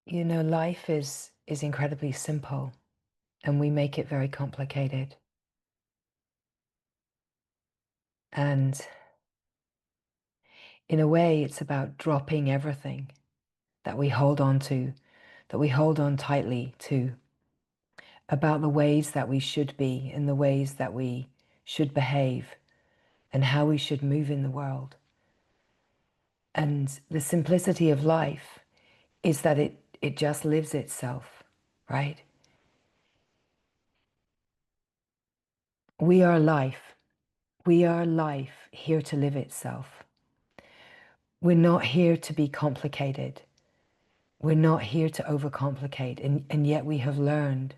You know, life is incredibly simple and we make it very complicated. And in a way, it's about dropping everything that we hold on to, that we hold on tightly to, about the ways that we should be and the ways that we should behave and how we should move in the world. And the simplicity of life is that it just lives itself, right? We are life. We are life here to live itself. We're not here to be complicated. We're not here to overcomplicate. And yet we have learned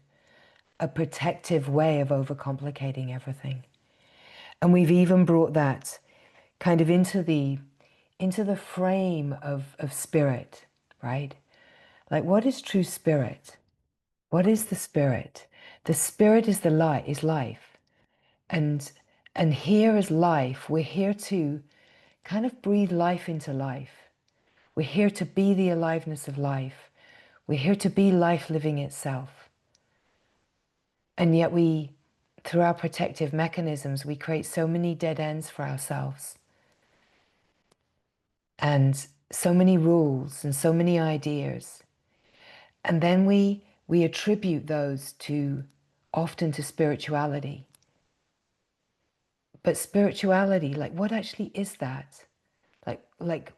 a protective way of overcomplicating everything. And we've even brought that kind of into the frame of spirit, right? Like, what is true spirit? What is the spirit? The spirit is the light, is life. And and here is life. We're here to kind of breathe life into life. We're here to be the aliveness of life. We're here to be life living itself. And yet through our protective mechanisms, we create so many dead ends for ourselves. And so many rules and so many ideas. And then we attribute those often to spirituality. But spirituality, like, what actually is that? Like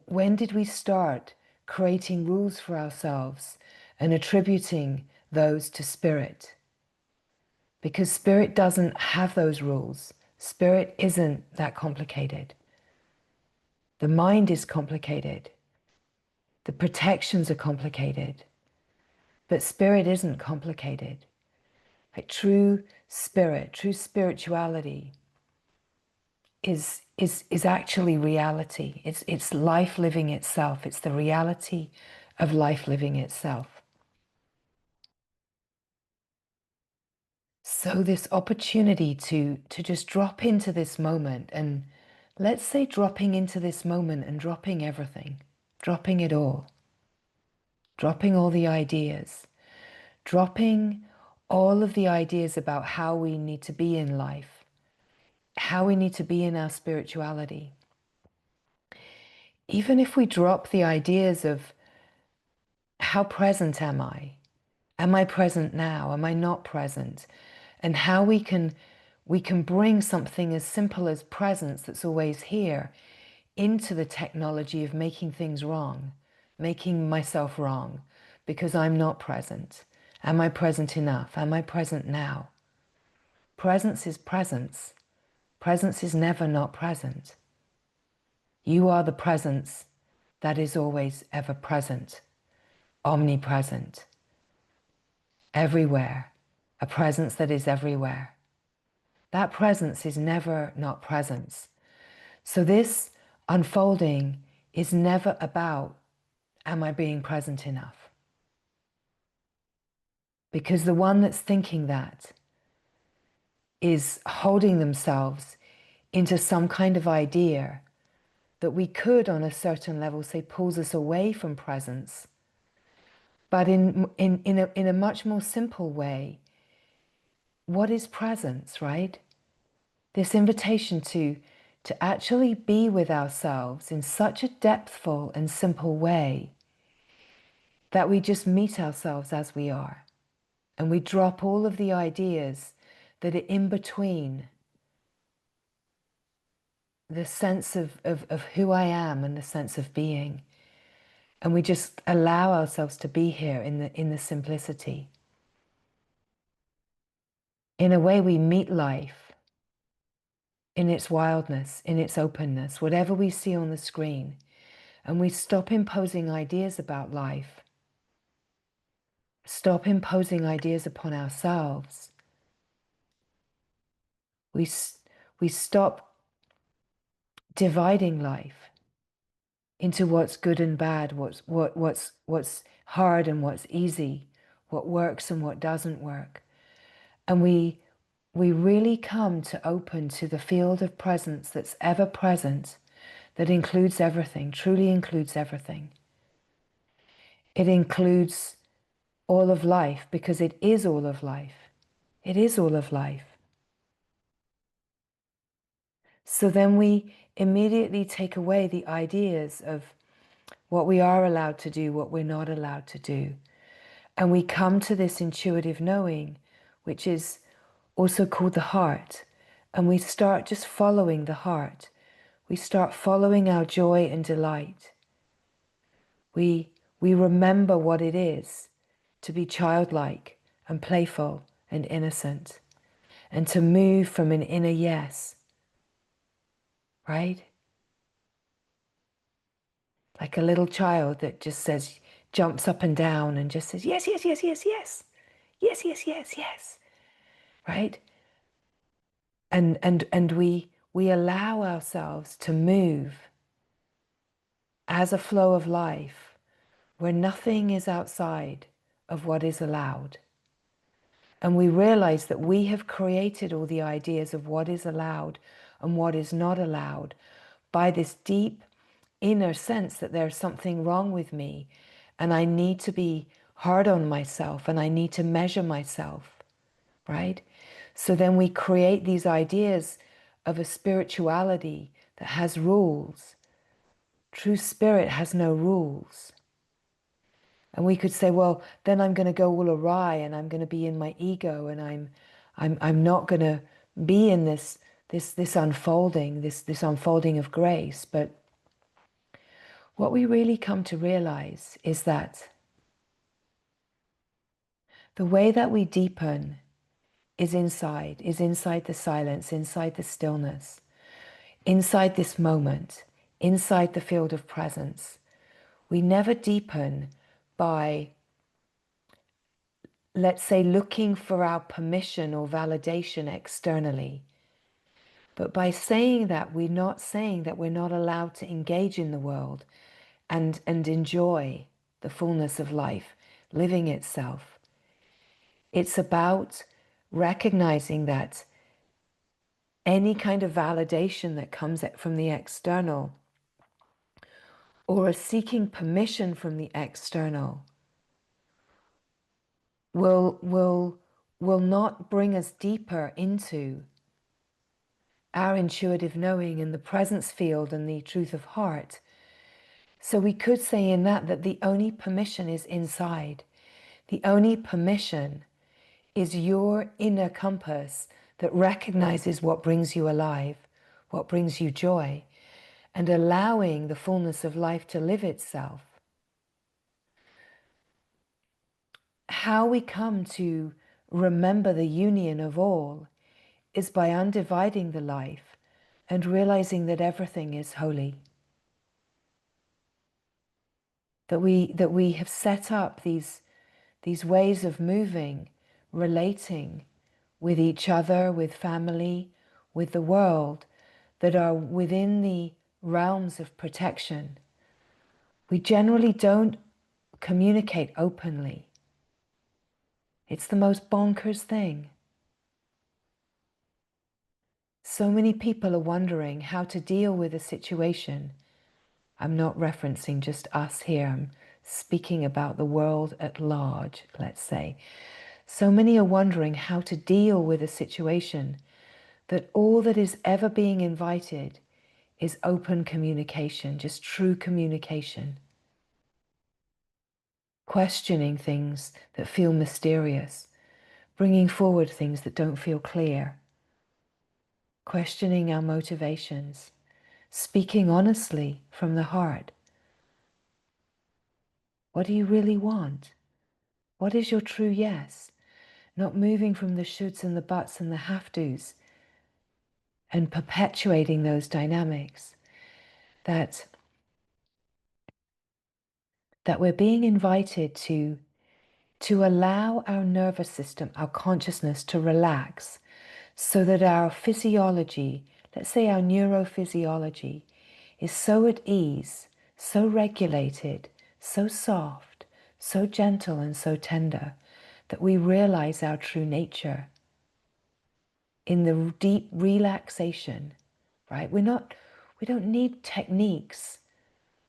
when did we start creating rules for ourselves and attributing those to spirit? Because spirit doesn't have those rules. Spirit isn't that complicated. The mind is complicated. The protections are complicated. But spirit isn't complicated. Like, true spirit, true spirituality is actually reality. It's life living itself. It's the reality of life living itself. So this opportunity to just drop into this moment, and let's say dropping into this moment and dropping everything, dropping it all, dropping all the ideas, dropping all of the ideas about how we need to be in life, how we need to be in our spirituality. Even if we drop the ideas of how present am I? Am I present now? Am I not present? And how we can bring something as simple as presence that's always here into the technology of making things wrong, making myself wrong because I'm not present. Am I present enough? Am I present now? Presence is presence. Presence is never not present. You are the presence that is always ever present, omnipresent, everywhere, a presence that is everywhere. That presence is never not presence. So this unfolding is never about, am I being present enough? Because the one that's thinking that is holding themselves into some kind of idea that we could, on a certain level, say pulls us away from presence. But in a much more simple way, what is presence, right? This invitation to actually be with ourselves in such a depthful and simple way that we just meet ourselves as we are. And we drop all of the ideas that are in between the sense of who I am and the sense of being. And we just allow ourselves to be here in the simplicity. In a way, we meet life in its wildness, in its openness, whatever we see on the screen. And we stop imposing ideas about life, stop imposing ideas upon ourselves. We stop dividing life into what's good and bad, what's hard and what's easy, what works and what doesn't work. And we really come to open to the field of presence that's ever present, that includes everything, truly includes everything. It includes all of life, because it is all of life. It is all of life. So then we immediately take away the ideas of what we are allowed to do, what we're not allowed to do. And we come to this intuitive knowing, which is also called the heart. And we start just following the heart. We start following our joy and delight. We remember what it is to be childlike and playful and innocent, and to move from an inner yes, right? Like a little child that just says, jumps up and down and just says, yes, yes, yes, yes, yes, yes, yes, yes, yes, right? And we allow ourselves to move as a flow of life where nothing is outside of what is allowed. And we realize that we have created all the ideas of what is allowed and what is not allowed by this deep inner sense that there's something wrong with me and I need to be hard on myself and I need to measure myself, right? So then we create these ideas of a spirituality that has rules. True spirit has no rules. And we could say, well, then I'm going to go all awry and I'm going to be in my ego and I'm not going to be in this unfolding, this unfolding of grace. But what we really come to realize is that the way that we deepen is inside the silence, inside the stillness, inside this moment, inside the field of presence. We never deepen by, let's say, looking for our permission or validation externally. But by saying that, we're not saying that we're not allowed to engage in the world and enjoy the fullness of life, living itself. It's about recognizing that any kind of validation that comes from the external or a seeking permission from the external will not bring us deeper into our intuitive knowing and the presence field and the truth of heart. So we could say in that the only permission is inside. The only permission is your inner compass that recognizes what brings you alive, what brings you joy, and allowing the fullness of life to live itself. How we come to remember the union of all is by undividing the life and realizing that everything is holy. That we have set up these ways of moving, relating with each other, with family, with the world, that are within the realms of protection. We generally don't communicate openly. It's the most bonkers thing. So many people are wondering how to deal with a situation. I'm not referencing just us here. I'm speaking about the world at large, let's say. So many are wondering how to deal with a situation that all that is ever being invited is open communication, just true communication. Questioning things that feel mysterious, bringing forward things that don't feel clear, questioning our motivations, speaking honestly from the heart. What do you really want? What is your true yes? Not moving from the shoulds and the buts and the have-tos and perpetuating those dynamics. That we're being invited to allow our nervous system, our consciousness to relax so that our physiology, let's say our neurophysiology, is so at ease, so regulated, so soft, so gentle and so tender that we realize our true nature in the deep relaxation, right? We don't need techniques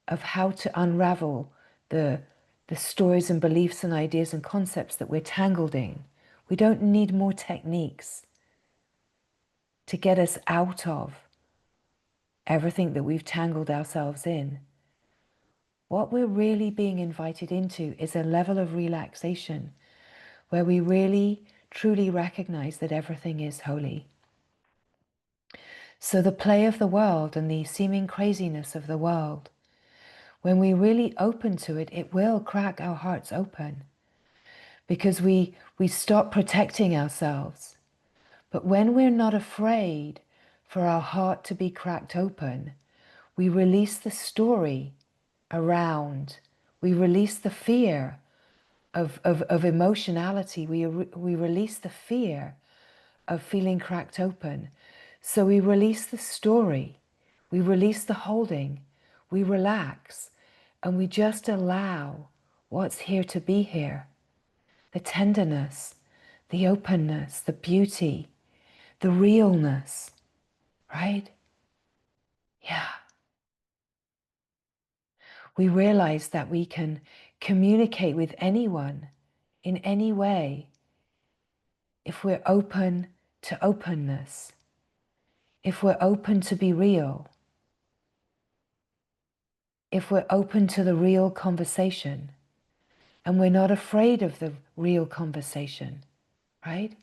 of how to unravel the the stories and beliefs and ideas and concepts that we're tangled in. We don't need more techniques to get us out of everything that we've tangled ourselves in. What we're really being invited into is a level of relaxation where we really, truly recognize that everything is holy. So the play of the world and the seeming craziness of the world, when we really open to it, it will crack our hearts open because we stop protecting ourselves. But when we're not afraid for our heart to be cracked open, we release the story around, we release the fear of emotionality, we release the fear of feeling cracked open. So we release the story, we release the holding, we relax, and we just allow what's here to be here. The tenderness, the openness, the beauty, the realness, right? Yeah. We realize that we can communicate with anyone in any way if we're open to openness, if we're open to be real, if we're open to the real conversation, and we're not afraid of the real conversation, right?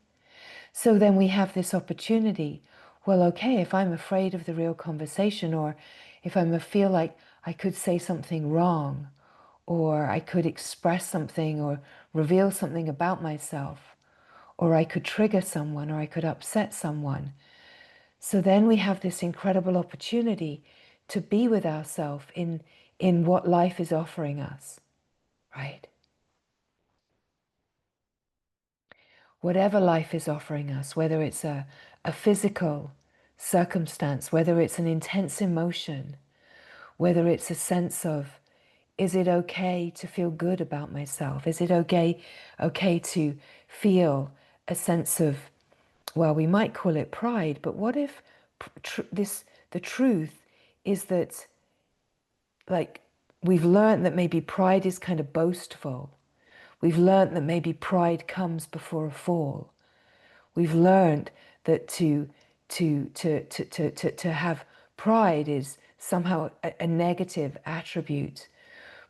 So then we have this opportunity. Well, okay, if I'm afraid of the real conversation, or if I feel like I could say something wrong, or I could express something or reveal something about myself, or I could trigger someone, or I could upset someone. So then we have this incredible opportunity to be with ourselves in what life is offering us, right? Whatever life is offering us, whether it's a physical circumstance, whether it's an intense emotion, whether it's a sense of, is it okay to feel good about myself? Is it okay to feel a sense of, well, we might call it pride, but what if the truth is that, like, we've learned that maybe pride is kind of boastful. We've learned that maybe pride comes before a fall. We've learned that to have pride is somehow a negative attribute.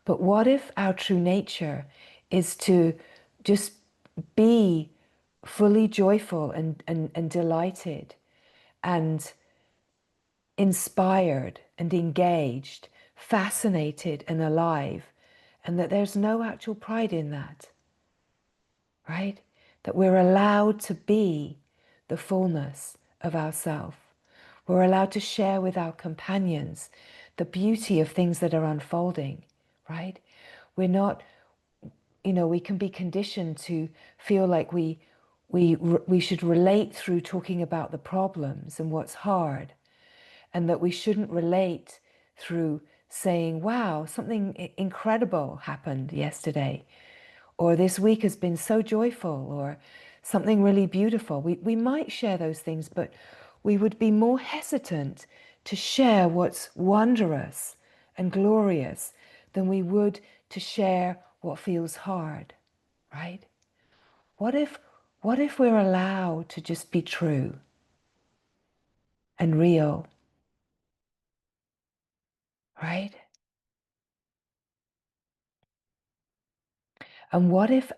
But what if our true nature is to just be fully joyful and delighted and inspired and engaged, fascinated and alive, and that there's no actual pride in that, right? That we're allowed to be the fullness of ourself. We're allowed to share with our companions the beauty of things that are unfolding, right? We're not, we can be conditioned to feel like we should relate through talking about the problems and what's hard, and that we shouldn't relate through saying, wow, something incredible happened yesterday, or this week has been so joyful, or something really beautiful. We might share those things, but we would be more hesitant to share what's wondrous and glorious than we would to share what feels hard, right? What if we're allowed to just be true and real, right? And what if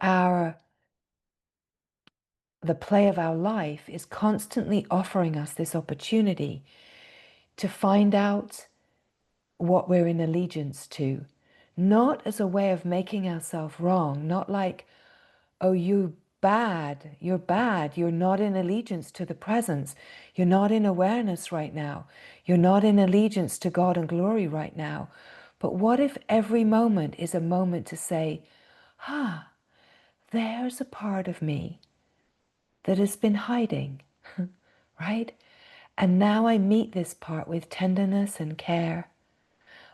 the play of our life is constantly offering us this opportunity to find out what we're in allegiance to, not as a way of making ourselves wrong, not like, oh, you're bad, you're not in allegiance to the presence, you're not in awareness right now, you're not in allegiance to God and glory right now. But what if every moment is a moment to say, there's a part of me that has been hiding, right? And now I meet this part with tenderness and care.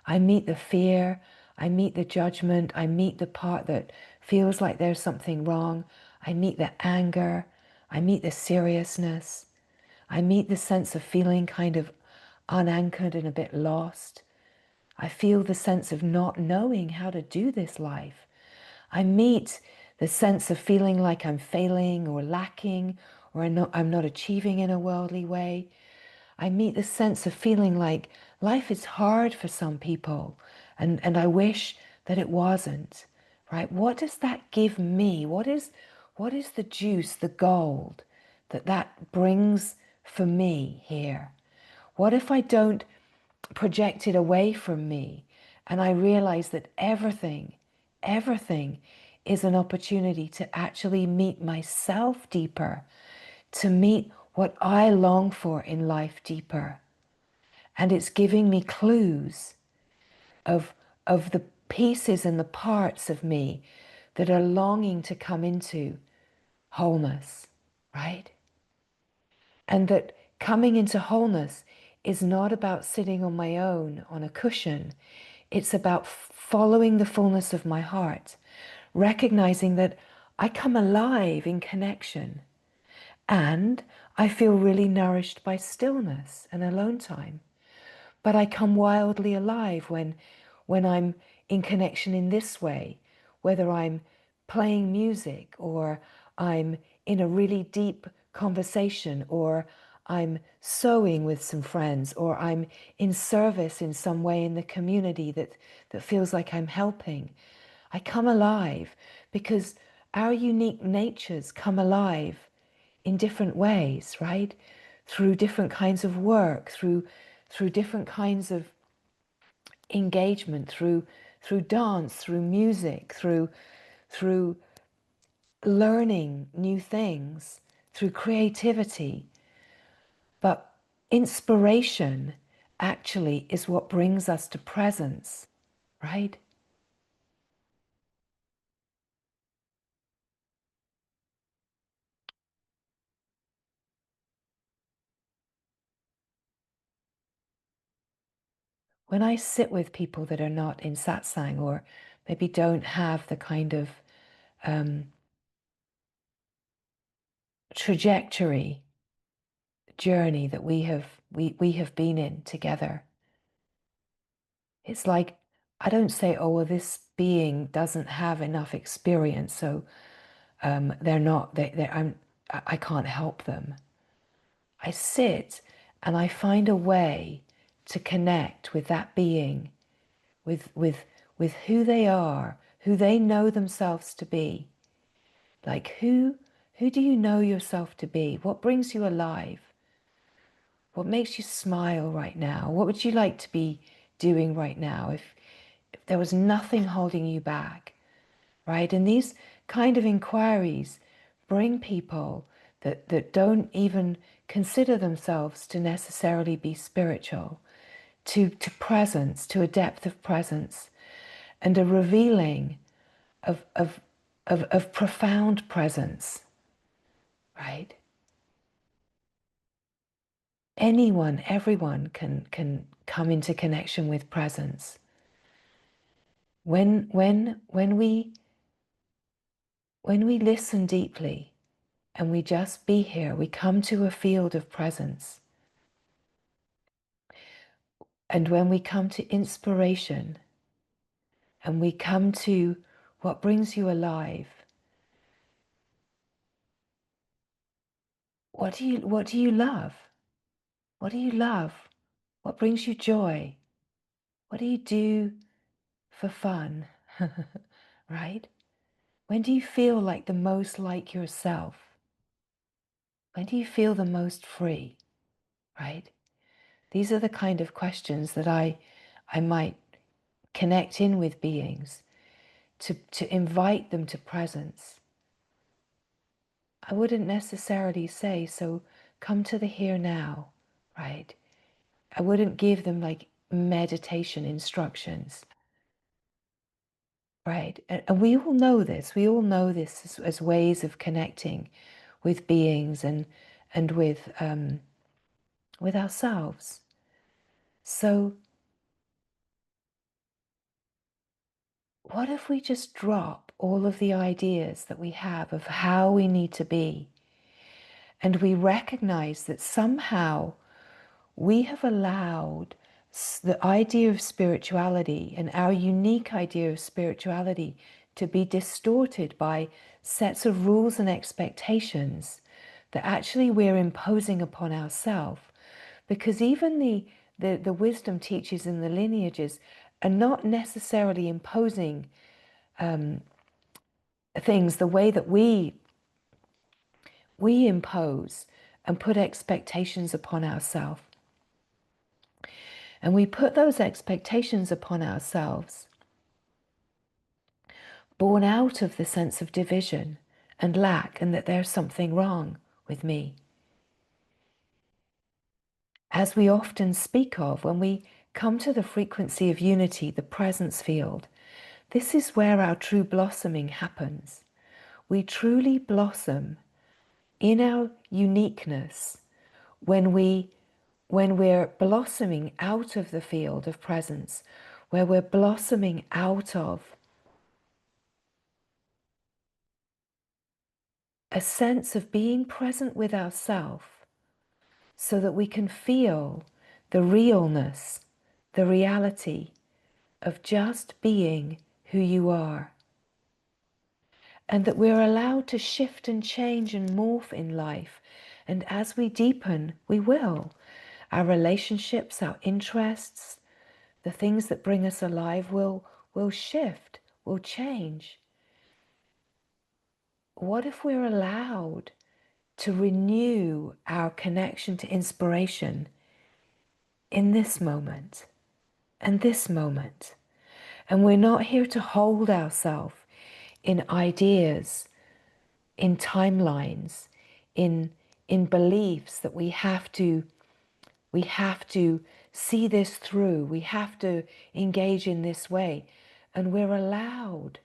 I meet the fear, I meet the judgment, I meet the part that feels like there's something wrong. I meet the anger, I meet the seriousness, I meet the sense of feeling kind of unanchored and a bit lost. I feel the sense of not knowing how to do this life. I meet the sense of feeling like I'm failing or lacking, or I'm not achieving in a worldly way. I meet the sense of feeling like life is hard for some people, and I wish that it wasn't, right? What does that give me? What is the juice, the gold that brings for me here? What if I don't project it away from me and I realize that everything is an opportunity to actually meet myself deeper, to meet what I long for in life deeper. And it's giving me clues of, of the pieces and the parts of me that are longing to come into wholeness, right? And that coming into wholeness is not about sitting on my own on a cushion. It's about following the fullness of my heart, recognizing that I come alive in connection and I feel really nourished by stillness and alone time. But I come wildly alive when I'm in connection in this way, whether I'm playing music or I'm in a really deep conversation or I'm sewing with some friends or I'm in service in some way in the community that feels like I'm helping. I come alive because our unique natures come alive in different ways, right? Through different kinds of work, through different kinds of engagement, through dance, through music, through learning new things, through creativity. But inspiration actually is what brings us to presence, right? When I sit with people that are not in satsang or maybe don't have the kind of trajectory journey that we have been in together, it's like I don't say, oh well, this being doesn't have enough experience, so they're not I can't help them. I sit and I find a way to connect with that being, with with with who they are, who they know themselves to be. Like who do you know yourself to be? What brings you alive? What makes you smile right now? What would you like to be doing right now if there was nothing holding you back, right? And these kind of inquiries bring people that don't even consider themselves to necessarily be spiritual to presence, to a depth of presence and a revealing of profound presence, right? Anyone, everyone can come into connection with presence. When we listen deeply and we just be here, we come to a field of presence. And when we come to inspiration and we come to what brings you alive, what do you love? What do you love? What brings you joy? What do you do for fun? Right? When do you feel like the most like yourself? When do you feel the most free? Right? These are the kind of questions that I might connect in with beings to invite them to presence. I wouldn't necessarily say, so come to the here now, right? I wouldn't give them like meditation instructions, right? And we all know this. We all know this as ways of connecting with beings and with ourselves. So what if we just drop all of the ideas that we have of how we need to be, and we recognize that somehow we have allowed the idea of spirituality and our unique idea of spirituality to be distorted by sets of rules and expectations that actually we're imposing upon ourselves. Because even the wisdom teachers in the lineages are not necessarily imposing things the way that we impose and put expectations upon ourselves. And we put those expectations upon ourselves born out of the sense of division and lack, and that there's something wrong with me. As we often speak of when we come to the frequency of unity, the presence field, this is where our true blossoming happens. We truly blossom in our uniqueness when we're blossoming out of the field of presence, where we're blossoming out of a sense of being present with ourselves, so that we can feel the realness, the reality of just being who you are. And that we're allowed to shift and change and morph in life. And as we deepen, we will. Our relationships, our interests, the things that bring us alive will shift, will change. What if we're allowed to renew our connection to inspiration in this moment and this moment? And we're not here to hold ourselves in ideas, in timelines, in beliefs that we have to see this through, we have to engage in this way. And we're allowed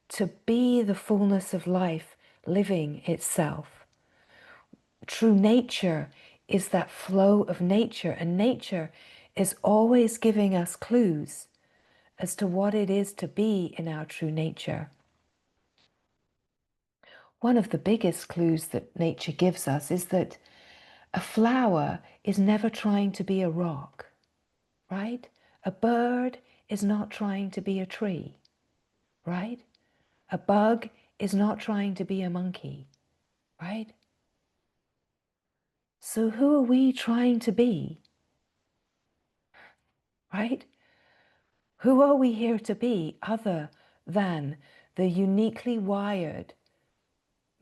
to be the fullness of life living itself. True nature is that flow of nature, and nature is always giving us clues as to what it is to be in our true nature. One of the biggest clues that nature gives us is that a flower is never trying to be a rock, right? A bird is not trying to be a tree, right? A bug is not trying to be a monkey, right? So who are we trying to be, right? Who are we here to be other than the uniquely wired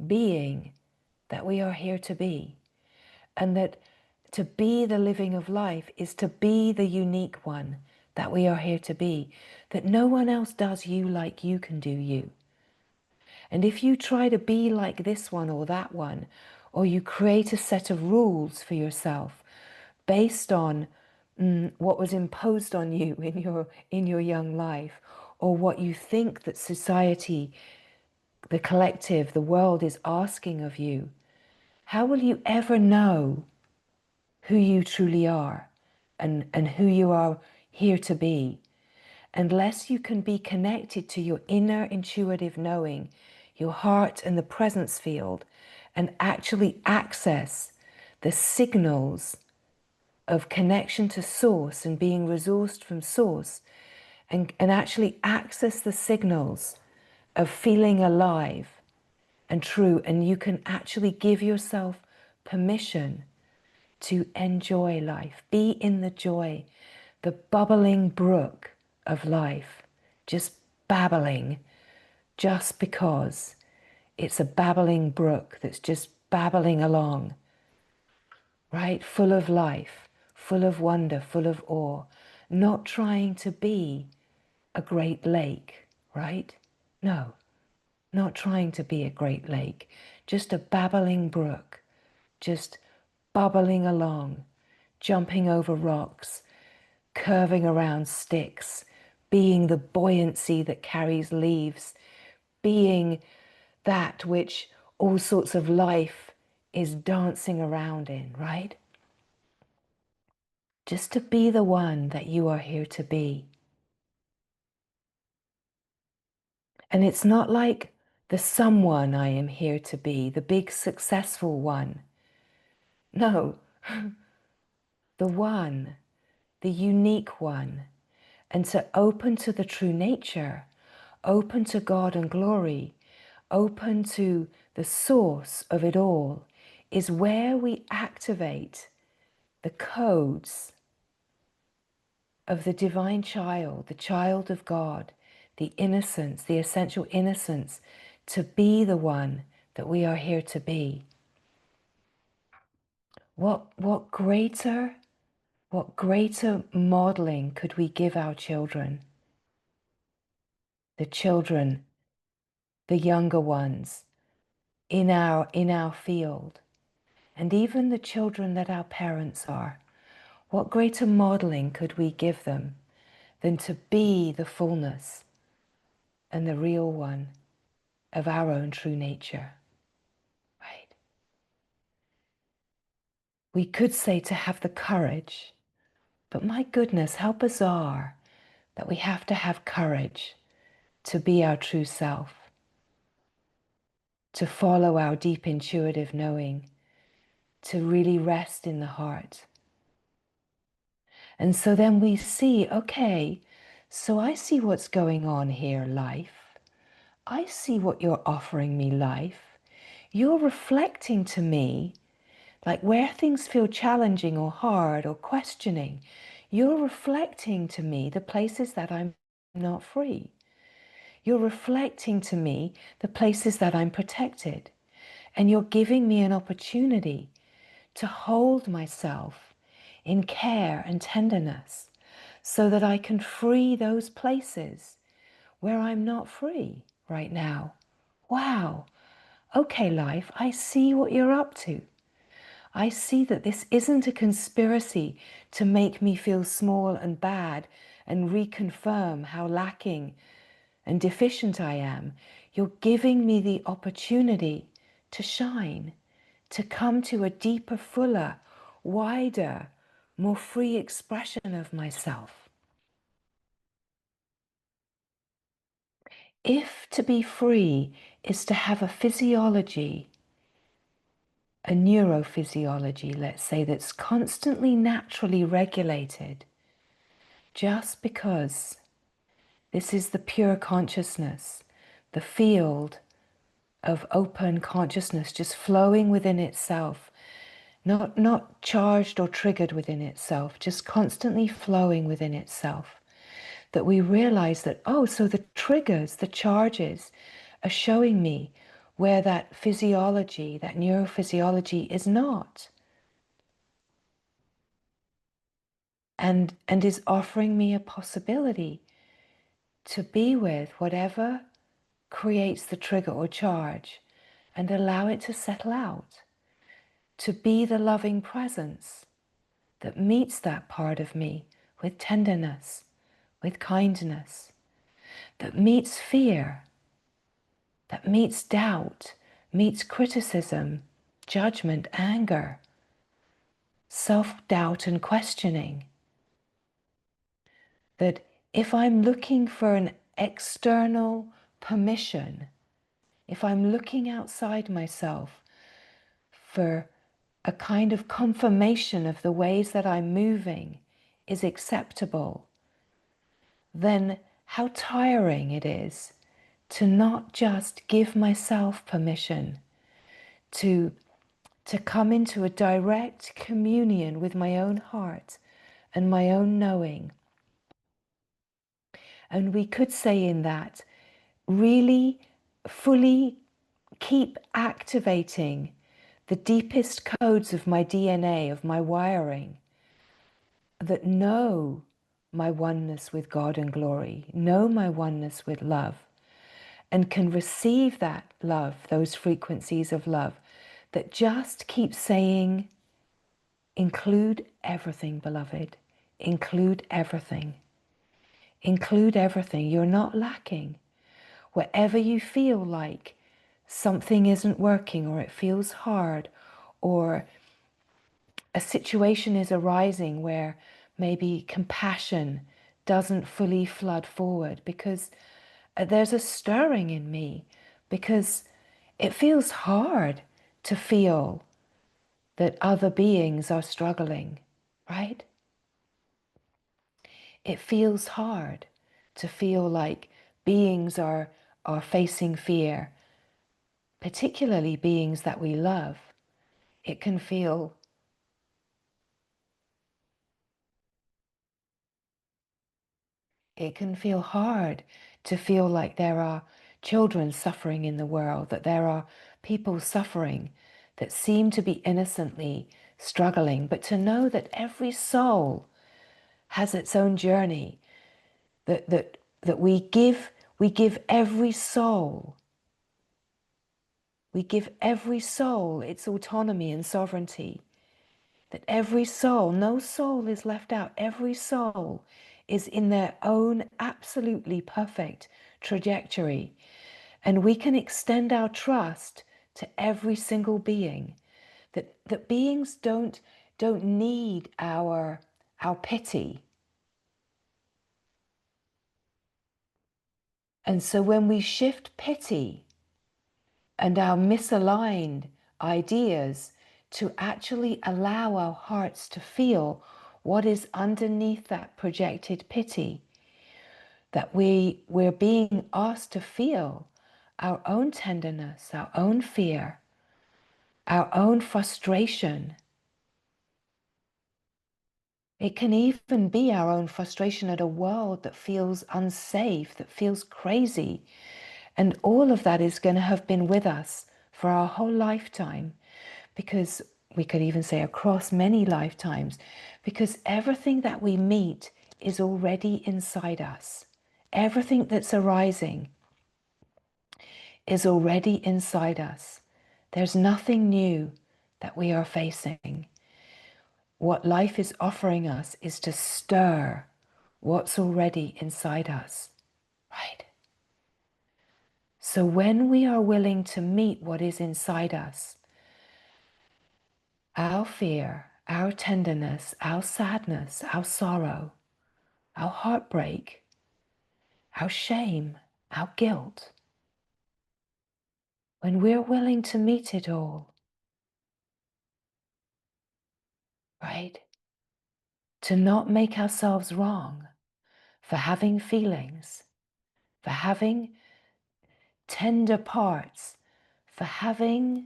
being that we are here to be? And that to be the living of life is to be the unique one that we are here to be. That no one else does you like you can do you. And if you try to be like this one or that one, or you create a set of rules for yourself based on what was imposed on you in your young life, or what you think that society, the collective, the world is asking of you, how will you ever know who you truly are and who you are here to be, unless you can be connected to your inner intuitive knowing, your heart and the presence field, and actually access the signals of connection to source and being resourced from source, and actually access the signals of feeling alive and true. And you can actually give yourself permission to enjoy life, be in the joy, the bubbling brook of life, just babbling, just because it's a babbling brook that's just babbling along, right? Full of life, full of wonder, full of awe, not trying to be a great lake, right? No, not trying to be a great lake, just a babbling brook, just bubbling along, jumping over rocks, curving around sticks, being the buoyancy that carries leaves, being that which all sorts of life is dancing around in, right? Just to be the one that you are here to be. And it's not like the someone I am here to be, the big successful one. No, the one, the unique one. And to open to the true nature open to God and glory, open to the source of it all, is where we activate the codes of the divine child, the child of God, the innocence, the essential innocence, to be the one that we are here to be. What greater modeling could we give our children? The children, the younger ones in our field, and even the children that our parents are. What greater modeling could we give them than to be the fullness and the real one of our own true nature, right? We could say to have the courage, but my goodness, how bizarre that we have to have courage to be our true self, to follow our deep intuitive knowing, to really rest in the heart. And so then we see, okay, so I see what's going on here, life. I see what you're offering me, life. You're reflecting to me, like where things feel challenging or hard or questioning, you're reflecting to me the places that I'm not free. You're reflecting to me the places that I'm protected. And you're giving me an opportunity to hold myself in care and tenderness so that I can free those places where I'm not free right now. Wow. Okay, life, I see what you're up to. I see that this isn't a conspiracy to make me feel small and bad and reconfirm how lacking and deficient I am. You're giving me the opportunity to shine, to come to a deeper, fuller, wider, more free expression of myself. If to be free is to have a physiology, a neurophysiology, let's say, that's constantly naturally regulated, just because this is the pure consciousness, the field of open consciousness just flowing within itself, not charged or triggered within itself, just constantly flowing within itself, that we realize that, oh, so the triggers, the charges are showing me where that physiology, that neurophysiology is not. And is offering me a possibility to be with whatever creates the trigger or charge and allow it to settle out, to be the loving presence that meets that part of me with tenderness, with kindness, that meets fear, that meets doubt, meets criticism, judgment, anger, self-doubt and questioning. That if I'm looking for an external permission, if I'm looking outside myself for a kind of confirmation of the ways that I'm moving is acceptable, then how tiring it is to not just give myself permission to come into a direct communion with my own heart and my own knowing. And we could say in that, really fully keep activating the deepest codes of my DNA, of my wiring, that know my oneness with God and glory, know my oneness with love, and can receive that love, those frequencies of love, that just keep saying, include everything, beloved, include everything. Include everything. You're not lacking. Wherever you feel like something isn't working, or it feels hard, or a situation is arising where maybe compassion doesn't fully flood forward because there's a stirring in me, because it feels hard to feel that other beings are struggling, right? It feels hard to feel like beings are facing fear, particularly beings that we love, it can feel hard to feel like there are children suffering in the world, that there are people suffering that seem to be innocently struggling, but to know that every soul has its own journey, that we give every soul, its autonomy and sovereignty, that every soul, no soul is left out, every soul is in their own absolutely perfect trajectory. And we can extend our trust to every single being, that beings don't need our pity. And so when we shift pity and our misaligned ideas to actually allow our hearts to feel what is underneath that projected pity, that we're being asked to feel our own tenderness, our own fear, our own frustration. It can even be our own frustration at a world that feels unsafe, that feels crazy. And all of that is going to have been with us for our whole lifetime, because we could even say across many lifetimes, because everything that we meet is already inside us. Everything that's arising is already inside us. There's nothing new that we are facing. What life is offering us is to stir what's already inside us, right? So when we are willing to meet what is inside us, our fear, our tenderness, our sadness, our sorrow, our heartbreak, our shame, our guilt, when we're willing to meet it all, right? To not make ourselves wrong for having feelings, for having tender parts, for having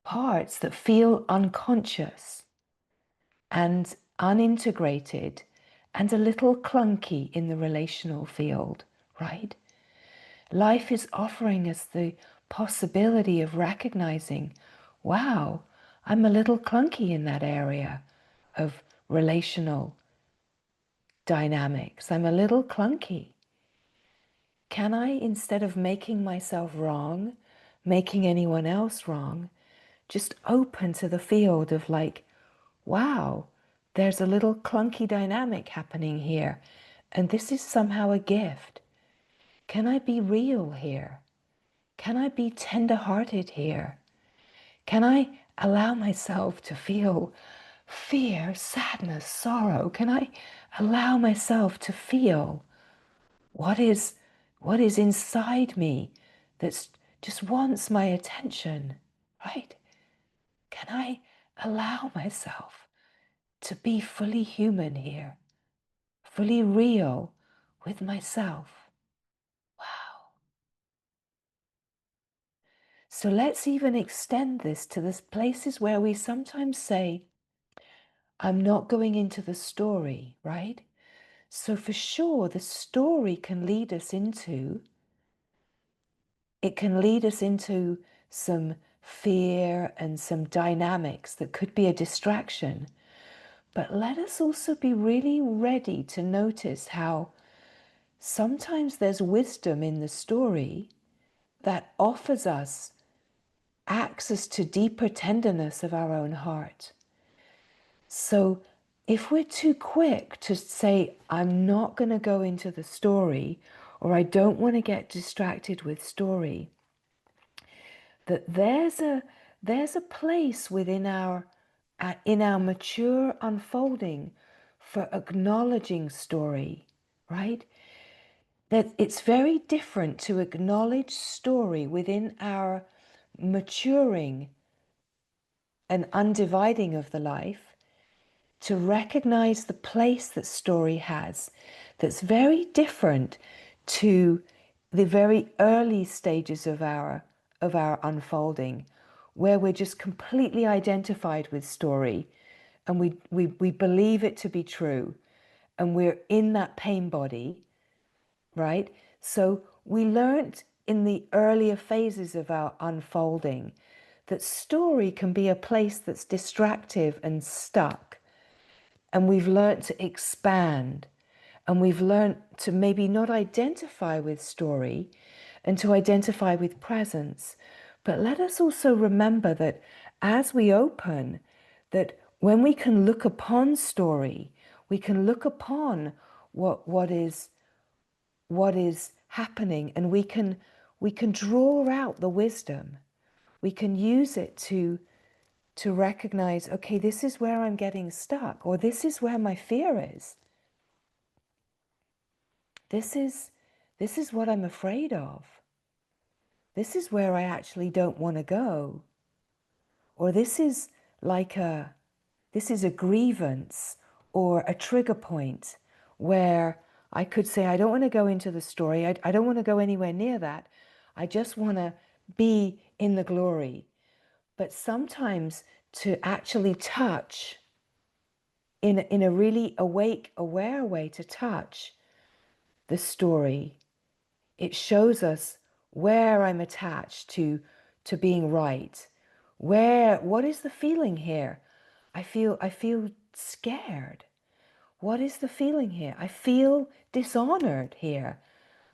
parts that feel unconscious and unintegrated and a little clunky in the relational field, right? Life is offering us the possibility of recognizing, wow, I'm a little clunky in that area of relational dynamics. I'm a little clunky. Can I, instead of making myself wrong, making anyone else wrong, just open to the field of like, wow, there's a little clunky dynamic happening here, and this is somehow a gift. Can I be real here? Can I be tender-hearted here? Can I allow myself to feel fear, sadness, sorrow? Can I allow myself to feel what is inside me that just wants my attention, right? Can I allow myself to be fully human here, fully real with myself? Wow. So let's even extend this to the places where we sometimes say, I'm not going into the story, right? So for sure, the story can lead us into, some fear and some dynamics that could be a distraction. But let us also be really ready to notice how sometimes there's wisdom in the story that offers us access to deeper tenderness of our own heart. So if we're too quick to say, I'm not going to go into the story, or I don't want to get distracted with story, that there's a place within our in our mature unfolding for acknowledging story, right? That it's very different to acknowledge story within our maturing and undividing of the life, to recognize the place that story has, that's very different to the very early stages of our unfolding, where we're just completely identified with story and we believe it to be true, and we're in that pain body, right? So we learned in the earlier phases of our unfolding that story can be a place that's distractive and stuck. And we've learned to expand, and we've learned to maybe not identify with story and to identify with presence. But let us also remember that as we open, that when we can look upon story, we can look upon what is happening, and we can draw out the wisdom. We can use it to recognize, okay, this is where I'm getting stuck, or this is where my fear is. This is what I'm afraid of. This is where I actually don't want to go. Or this is a grievance or a trigger point where I could say, I don't want to go into the story. I don't want to go anywhere near that. I just want to be in the glory. But sometimes to actually touch in a really awake, aware way, to touch the story, it shows us where I'm attached to being right. What is the feeling here? I feel scared. What is the feeling here? I feel dishonored here.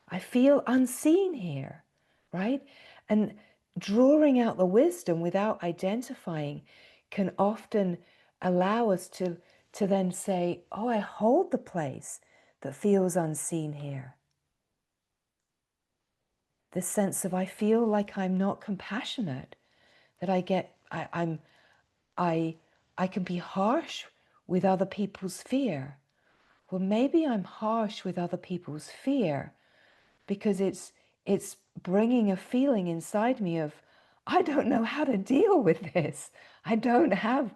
I feel unseen here, right? And drawing out the wisdom without identifying can often allow us to then say, oh, I hold the place that feels unseen here. This sense of I feel like I'm not compassionate, that I can be harsh with other people's fear. Well, maybe I'm harsh with other people's fear because it's bringing a feeling inside me of, I don't know how to deal with this. I don't have,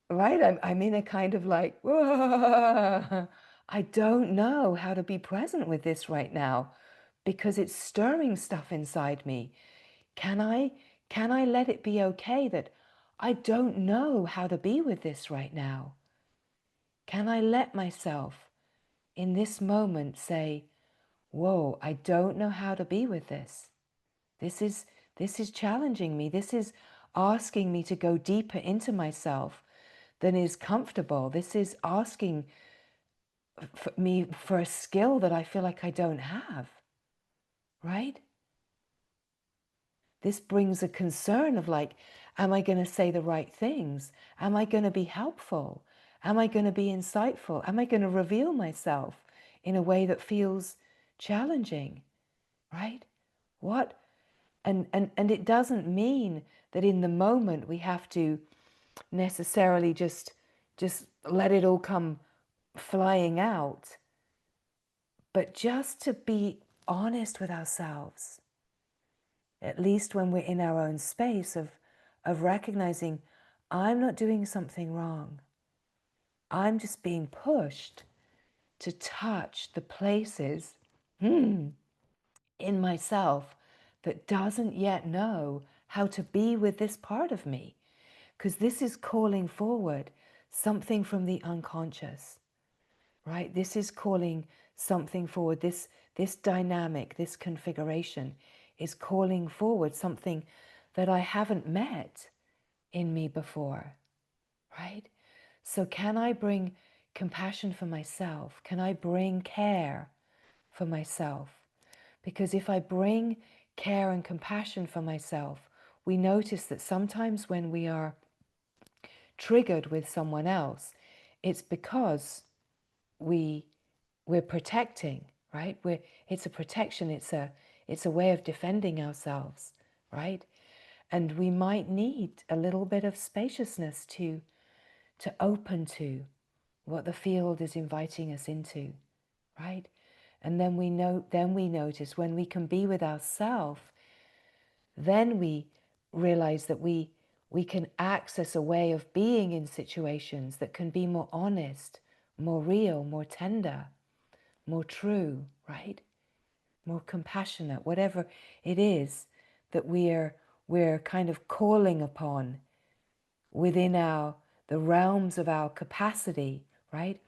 right? I'm in a kind of like, whoa, I don't know how to be present with this right now because it's stirring stuff inside me. Can I let it be okay that I don't know how to be with this right now? Can I let myself in this moment say, whoa, I don't know how to be with this. This is challenging me. This is asking me to go deeper into myself than is comfortable. This is asking me for a skill that I feel like I don't have, right? This brings a concern of like, am I going to say the right things? Am I going to be helpful? Am I going to be insightful? Am I going to reveal myself in a way that feels challenging, right? What? And it doesn't mean that in the moment we have to necessarily just let it all come flying out, but just to be honest with ourselves, at least when we're in our own space of recognizing, I'm not doing something wrong. I'm just being pushed to touch the places in myself that doesn't yet know how to be with this part of me. Because this is calling forward something from the unconscious, right? This is calling something forward. This dynamic, this configuration is calling forward something that I haven't met in me before, right? So can I bring compassion for myself? Can I bring care for myself? Because if I bring care and compassion for myself, we notice that sometimes when we are triggered with someone else, it's because we're protecting, right? It's a protection. It's a way of defending ourselves, right? And we might need a little bit of spaciousness to open to what the field is inviting us into, right? And then we notice when we can be with ourselves, then we realize that we can access a way of being in situations that can be more honest, more real, more tender, more true, right? More compassionate, whatever it is that we're kind of calling upon within the realms of our capacity, right?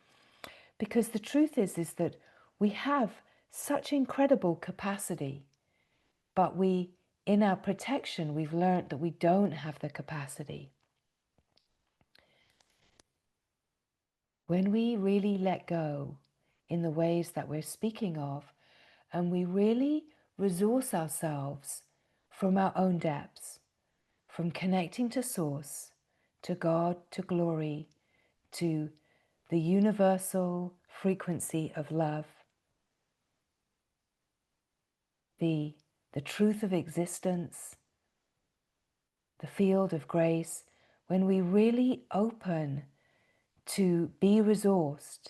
Because the truth is that we have such incredible capacity, but in our protection, we've learned that we don't have the capacity. When we really let go in the ways that we're speaking of, and we really resource ourselves from our own depths, from connecting to Source, to God, to glory, to the universal frequency of love, the truth of existence, the field of grace, when we really open to be resourced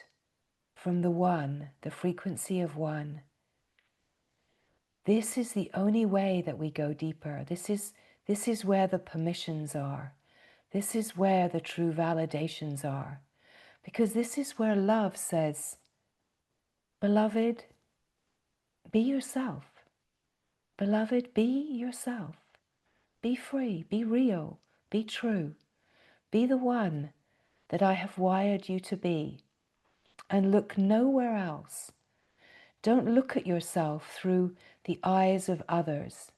from the One, the frequency of One, this is the only way that we go deeper. This is where the permissions are. This is where the true validations are. Because this is where love says, beloved, be yourself. Beloved, be yourself. Be free, be real, be true. Be the one that I have wired you to be. And look nowhere else. Don't look at yourself through the eyes of others,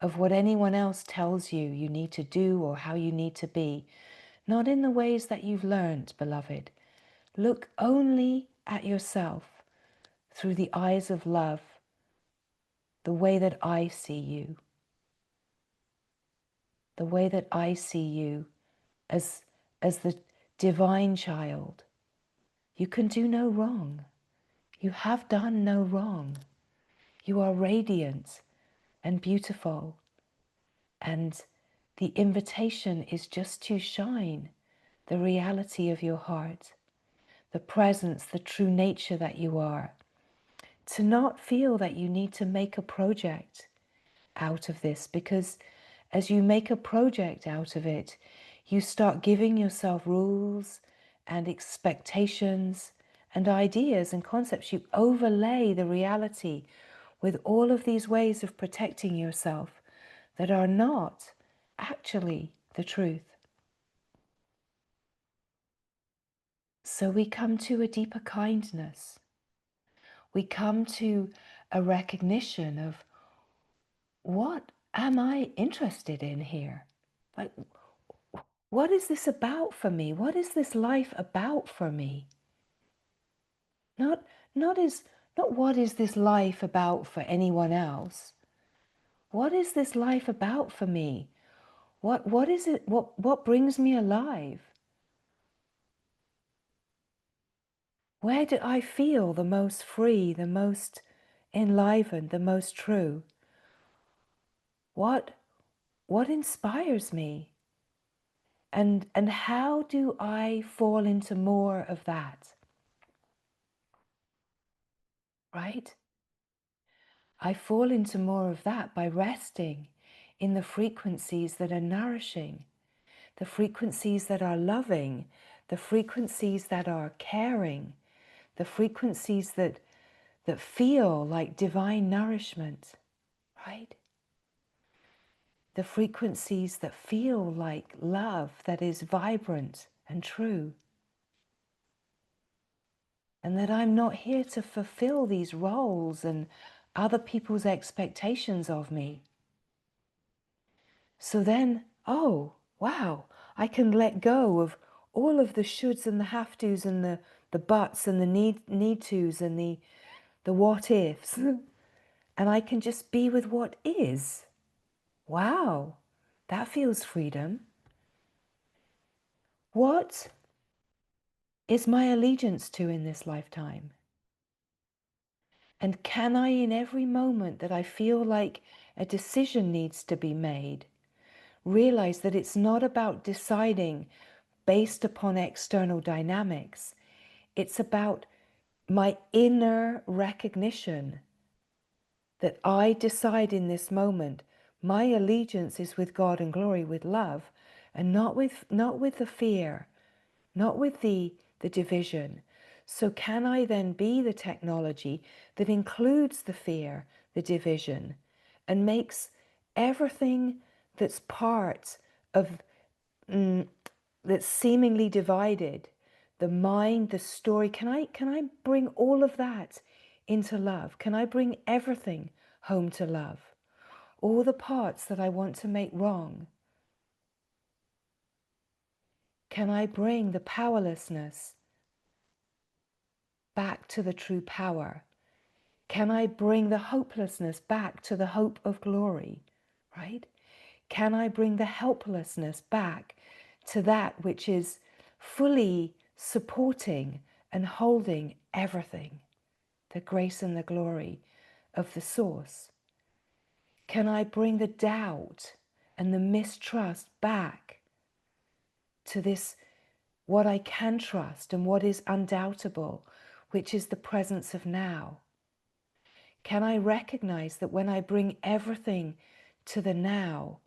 of what anyone else tells you you need to do or how you need to be. Not in the ways that you've learned, beloved. Look only at yourself through the eyes of love, the way that I see you. The way that I see you as the divine child. You can do no wrong. You have done no wrong. You are radiant and beautiful. And the invitation is just to shine the reality of your heart, the presence, the true nature that you are. To not feel that you need to make a project out of this, because as you make a project out of it, you start giving yourself rules and expectations and ideas and concepts. You overlay the reality with all of these ways of protecting yourself that are not actually the truth. So we come to a deeper kindness. We come to a recognition of, what am I interested in here? Like, what is this about for me? What is this life about for me? Not, not, not what is this life about for anyone else? What is this life about for me? What is it? What brings me alive? Where do I feel the most free, the most enlivened, the most true? What inspires me? And how do I fall into more of that? Right? I fall into more of that by resting in the frequencies that are nourishing, the frequencies that are loving, the frequencies that are caring, the frequencies that feel like divine nourishment, right? The frequencies that feel like love that is vibrant and true. And that I'm not here to fulfill these roles and other people's expectations of me. So then, oh, wow, I can let go of all of the shoulds and the have tos and the buts and the need tos and the what ifs. And I can just be with what is. Wow, that feels freedom. What is my allegiance to in this lifetime? And can I, in every moment that I feel like a decision needs to be made, realize that it's not about deciding based upon external dynamics. It's about my inner recognition that I decide in this moment my allegiance is with God and glory, with love, and not with the fear, not with the division. So can I then be the technology that includes the fear, the division, and makes everything that's part of, that's seemingly divided, the mind, the story, can I bring all of that into love? Can I bring everything home to love? All the parts that I want to make wrong? Can I bring the powerlessness back to the true power? Can I bring the hopelessness back to the hope of glory, right? Can I bring the helplessness back to that which is fully supporting and holding everything, the grace and the glory of the source? Can I bring the doubt and the mistrust back to this, what I can trust and what is undoubtable, which is the presence of now? Can I recognize that when I bring everything to the now,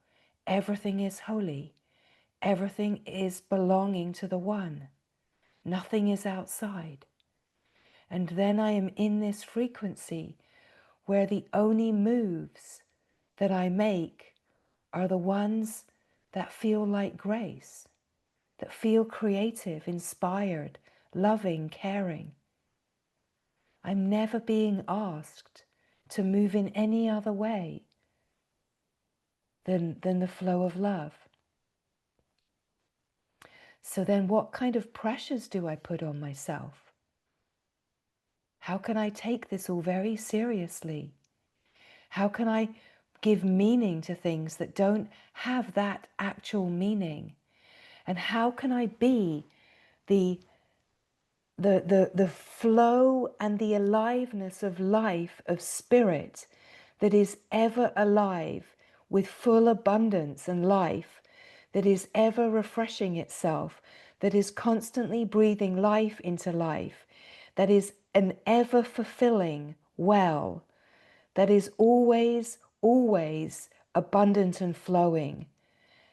everything is holy, everything is belonging to the one, nothing is outside? And then I am in this frequency where the only moves that I make are the ones that feel like grace, that feel creative, inspired, loving, caring. I'm never being asked to move in any other way than the flow of love. So then what kind of pressures do I put on myself? How can I take this all very seriously? How can I give meaning to things that don't have that actual meaning? And how can I be the flow and the aliveness of life, of spirit, that is ever alive with full abundance and life, that is ever refreshing itself, that is constantly breathing life into life, that is an ever fulfilling well, that is always, always abundant and flowing?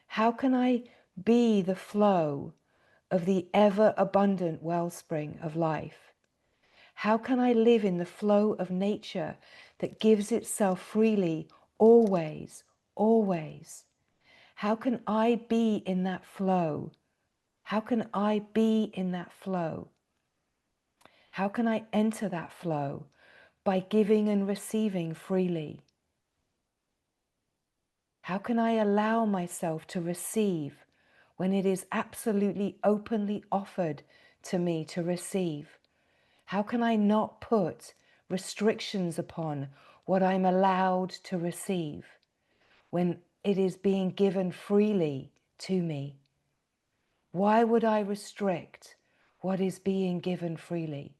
How can I be the flow of the ever-abundant wellspring of life? How can I live in the flow of nature that gives itself freely, always, always? How can I be in that flow? How can I be in that flow? How can I enter that flow? By giving and receiving freely. How can I allow myself to receive when it is absolutely openly offered to me to receive? How can I not put restrictions upon what I'm allowed to receive when it is being given freely to me? Why would I restrict what is being given freely?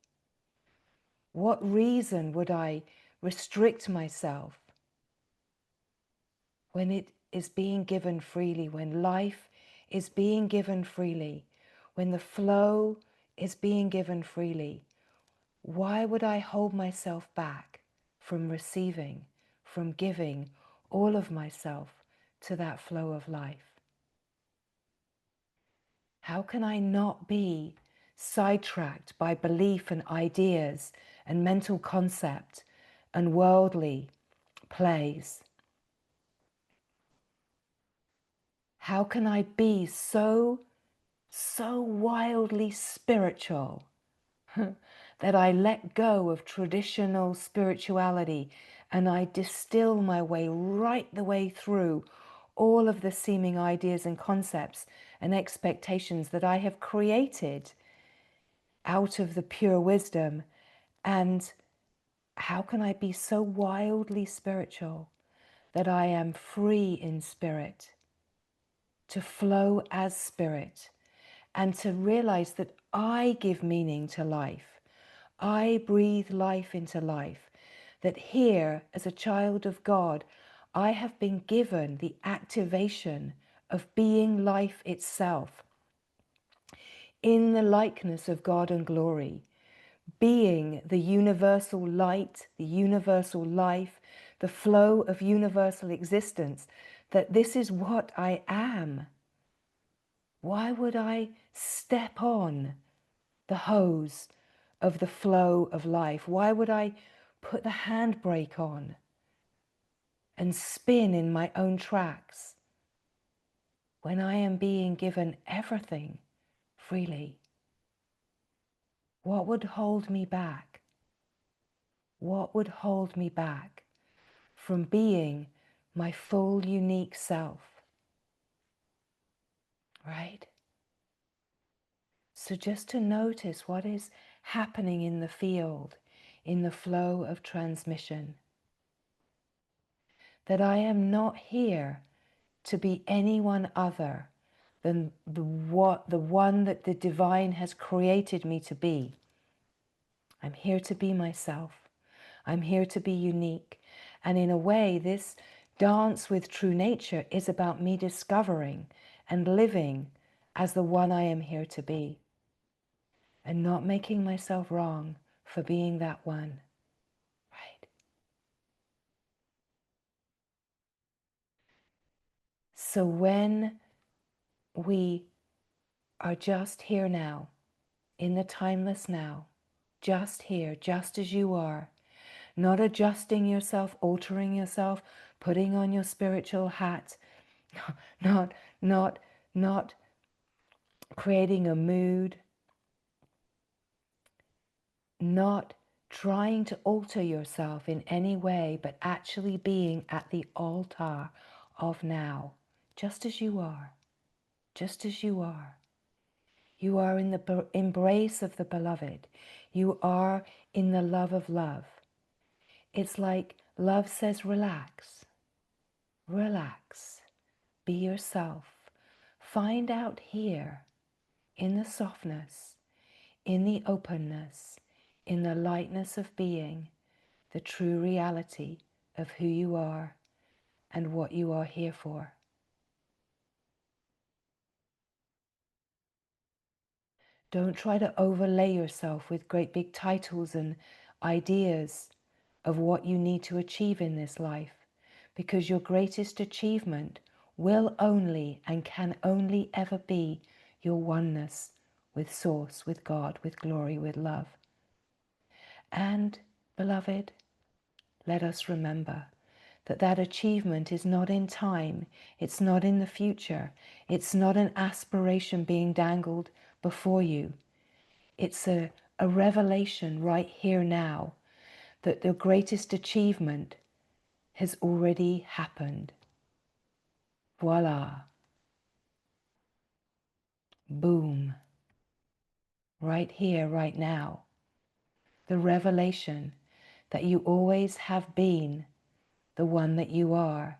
What reason would I restrict myself when it is being given freely, when life is being given freely, when the flow is being given freely? Why would I hold myself back from receiving, from giving all of myself to that flow of life? How can I not be sidetracked by belief and ideas and mental concept and worldly plays? How can I be so wildly spiritual that I let go of traditional spirituality and I distill my way right the way through all of the seeming ideas and concepts and expectations that I have created out of the pure wisdom? And how can I be so wildly spiritual that I am free in spirit, to flow as spirit, and to realize that I give meaning to life. I breathe life into life. That here, as a child of God, I have been given the activation of being life itself in the likeness of God and glory, being the universal light, the universal life, the flow of universal existence, that this is what I am. Why would I step on the hose of the flow of life? Why would I put the handbrake on and spin in my own tracks when I am being given everything freely? What would hold me back? What would hold me back from being my full, unique self? Right? So just to notice what is happening in the field, in the flow of transmission. That I am not here to be anyone other than the one that the divine has created me to be. I'm here to be myself. I'm here to be unique. And in a way, this dance with true nature is about me discovering and living as the one I am here to be, and not making myself wrong for being that one. Right? So when we are just here now, in the timeless now, just here, just as you are, not adjusting yourself, altering yourself, putting on your spiritual hat, not, not, not creating a mood, not trying to alter yourself in any way, but actually being at the altar of now, just as you are, just as you are. You are in the embrace of the beloved. You are in the love of love. It's like love says, relax, relax, be yourself. Find out here in the softness, in the openness, in the lightness of being, the true reality of who you are and what you are here for. Don't try to overlay yourself with great big titles and ideas of what you need to achieve in this life, because your greatest achievement will only and can only ever be your oneness with Source, with God, with glory, with love. And, beloved, let us remember that that achievement is not in time, it's not in the future, it's not an aspiration being dangled before you. It's a revelation right here now that the greatest achievement has already happened. Voila. Boom. Right here, right now. The revelation that you always have been the one that you are.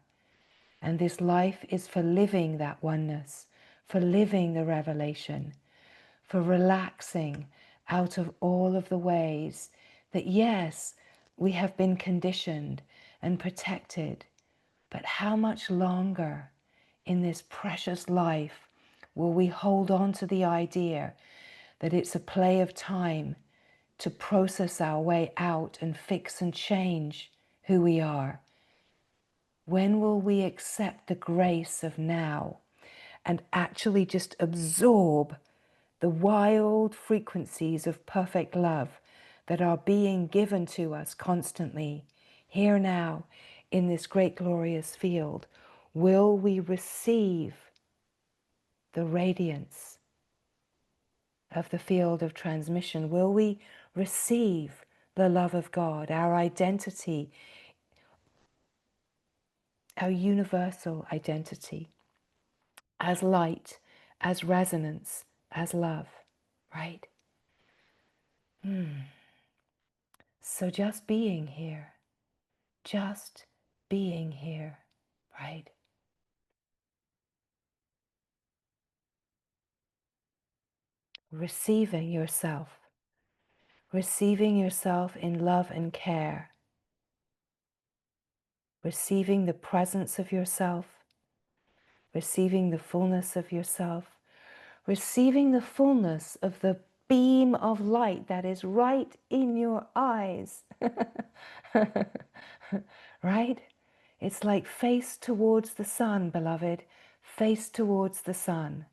And this life is for living that oneness, for living the revelation, for relaxing out of all of the ways that, yes, we have been conditioned and protected, but how much longer in this precious life will we hold on to the idea that it's a play of time to process our way out and fix and change who we are? When will we accept the grace of now and actually just absorb the wild frequencies of perfect love that are being given to us constantly, here now, in this great glorious field? Will we receive the radiance of the field of transmission? Will we receive the love of God, our identity, our universal identity, as light, as resonance, as love, right? So just being here, just being here, right? Receiving yourself in love and care, receiving the presence of yourself, receiving the fullness of yourself, receiving the fullness of the beam of light that is right in your eyes. Right? It's like face towards the sun, beloved, face towards the sun.